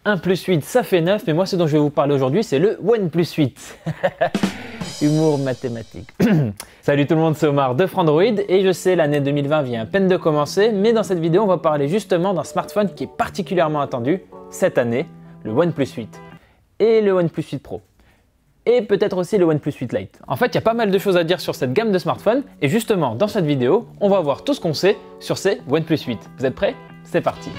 1 plus 8 ça fait 9, mais moi ce dont je vais vous parler aujourd'hui c'est le OnePlus 8. Humour mathématique. Salut tout le monde, c'est Omar de Frandroid et je sais l'année 2020 vient à peine de commencer, mais dans cette vidéo on va parler justement d'un smartphone qui est particulièrement attendu cette année, le OnePlus 8 et le OnePlus 8 Pro. Et peut-être aussi le OnePlus 8 Lite. En fait, il y a pas mal de choses à dire sur cette gamme de smartphones et justement dans cette vidéo, on va voir tout ce qu'on sait sur ces OnePlus 8. Vous êtes prêts? C'est parti!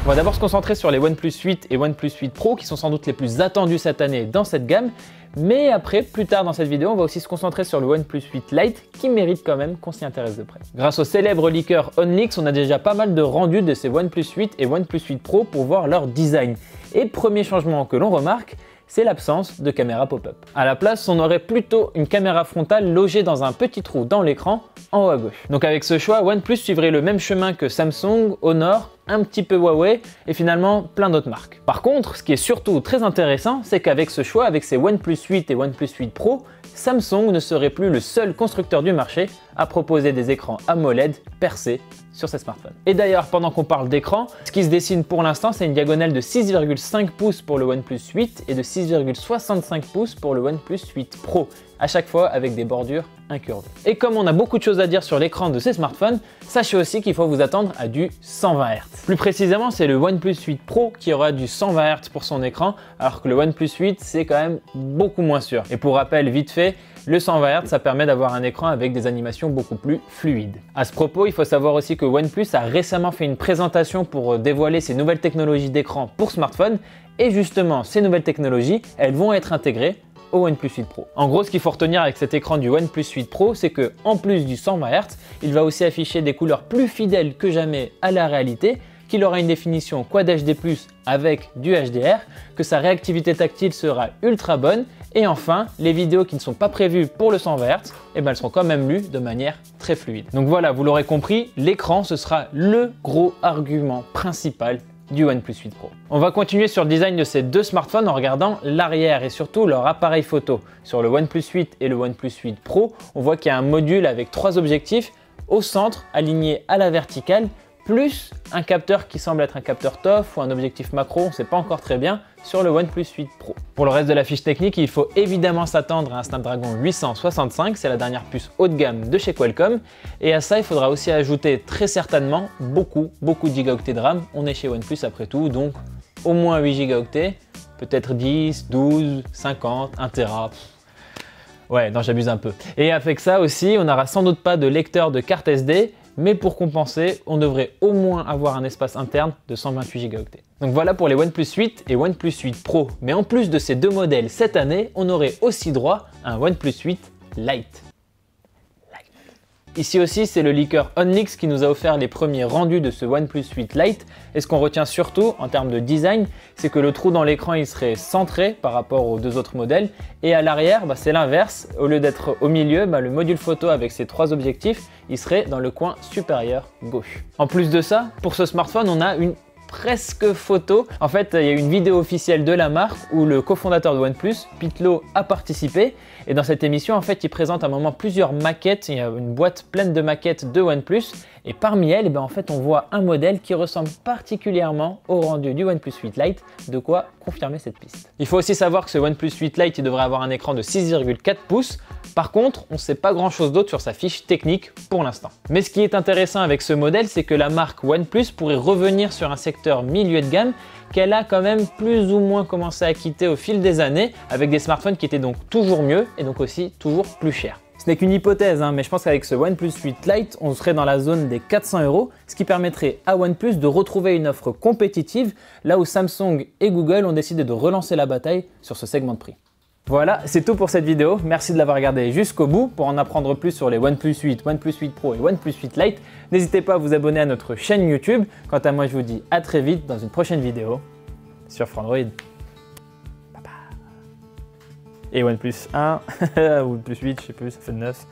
On va d'abord se concentrer sur les OnePlus 8 et OnePlus 8 Pro qui sont sans doute les plus attendus cette année dans cette gamme. Mais après, plus tard dans cette vidéo, on va aussi se concentrer sur le OnePlus 8 Lite qui mérite quand même qu'on s'y intéresse de près. Grâce au célèbre leaker OnLeaks, on a déjà pas mal de rendus de ces OnePlus 8 et OnePlus 8 Pro pour voir leur design. Et premier changement que l'on remarque, c'est l'absence de caméra pop-up. À la place, on aurait plutôt une caméra frontale logée dans un petit trou dans l'écran en haut à gauche. Donc avec ce choix, OnePlus suivrait le même chemin que Samsung, Honor, un petit peu Huawei et finalement plein d'autres marques. Par contre, ce qui est surtout très intéressant, c'est qu'avec ce choix, avec ces OnePlus 8 et OnePlus 8 Pro, Samsung ne serait plus le seul constructeur du marché à proposer des écrans AMOLED percés sur ces smartphones. Et d'ailleurs, pendant qu'on parle d'écran, ce qui se dessine pour l'instant, c'est une diagonale de 6,5 pouces pour le OnePlus 8 et de 6,65 pouces pour le OnePlus 8 Pro, à chaque fois avec des bordures incurvées. Et comme on a beaucoup de choses à dire sur l'écran de ces smartphones, sachez aussi qu'il faut vous attendre à du 120 Hz. Plus précisément, c'est le OnePlus 8 Pro qui aura du 120 Hz pour son écran, alors que le OnePlus 8, c'est quand même beaucoup moins sûr. Et pour rappel, vite fait, le 120 Hz, ça permet d'avoir un écran avec des animations beaucoup plus fluides. À ce propos, il faut savoir aussi que OnePlus a récemment fait une présentation pour dévoiler ses nouvelles technologies d'écran pour smartphone. Et justement, ces nouvelles technologies, elles vont être intégrées au OnePlus 8 Pro. En gros, ce qu'il faut retenir avec cet écran du OnePlus 8 Pro, c'est que en plus du 120 Hz, il va aussi afficher des couleurs plus fidèles que jamais à la réalité, qu'il aura une définition Quad HD+ avec du HDR, que sa réactivité tactile sera ultra bonne, et enfin, les vidéos qui ne sont pas prévues pour le 120 Hz, elles seront quand même lues de manière très fluide. Donc voilà, vous l'aurez compris, l'écran, ce sera le gros argument principal du OnePlus 8 Pro. On va continuer sur le design de ces deux smartphones en regardant l'arrière et surtout leur appareil photo. Sur le OnePlus 8 et le OnePlus 8 Pro, on voit qu'il y a un module avec 3 objectifs au centre, aligné à la verticale, plus un capteur qui semble être un capteur TOF ou un objectif macro, on ne sait pas encore très bien, sur le OnePlus 8 Pro. Pour le reste de la fiche technique, il faut évidemment s'attendre à un Snapdragon 865, c'est la dernière puce haut de gamme de chez Qualcomm. Et à ça, il faudra aussi ajouter très certainement beaucoup de Go de RAM. On est chez OnePlus après tout, donc au moins 8 Go, peut-être 10, 12, 50, 1 Tera. Ouais, non, j'abuse un peu. Et avec ça aussi, on n'aura sans doute pas de lecteur de carte SD, mais pour compenser, on devrait au moins avoir un espace interne de 128 Go. Donc voilà pour les OnePlus 8 et OnePlus 8 Pro. Mais en plus de ces deux modèles cette année, on aurait aussi droit à un OnePlus 8 Lite. Ici aussi, c'est le leaker OnLeaks qui nous a offert les premiers rendus de ce OnePlus 8 Lite. Et ce qu'on retient surtout en termes de design, c'est que le trou dans l'écran il serait centré par rapport aux deux autres modèles. Et à l'arrière, c'est l'inverse. Au lieu d'être au milieu, le module photo avec ses 3 objectifs, il serait dans le coin supérieur gauche. En plus de ça, pour ce smartphone, on a une presque photo. En fait, il y a une vidéo officielle de la marque où le cofondateur de OnePlus, Pete Lo, a participé. Et dans cette émission, en fait, il présente à un moment plusieurs maquettes. Il y a une boîte pleine de maquettes de OnePlus. Et parmi elles, en fait, on voit un modèle qui ressemble particulièrement au rendu du OnePlus 8 Lite, de quoi confirmer cette piste. Il faut aussi savoir que ce OnePlus 8 Lite, il devrait avoir un écran de 6,4 pouces. Par contre, on ne sait pas grand chose d'autre sur sa fiche technique pour l'instant. Mais ce qui est intéressant avec ce modèle, c'est que la marque OnePlus pourrait revenir sur un secteur milieu de gamme qu'elle a quand même plus ou moins commencé à quitter au fil des années, avec des smartphones qui étaient donc toujours mieux et donc aussi toujours plus chers. Ce n'est qu'une hypothèse, mais je pense qu'avec ce OnePlus 8 Lite, on serait dans la zone des 400 €, ce qui permettrait à OnePlus de retrouver une offre compétitive, là où Samsung et Google ont décidé de relancer la bataille sur ce segment de prix. Voilà, c'est tout pour cette vidéo. Merci de l'avoir regardé jusqu'au bout. Pour en apprendre plus sur les OnePlus 8, OnePlus 8 Pro et OnePlus 8 Lite, n'hésitez pas à vous abonner à notre chaîne YouTube. Quant à moi, je vous dis à très vite dans une prochaine vidéo sur Frandroid. Et OnePlus 1, ou OnePlus 8, je sais plus, ça fait 9.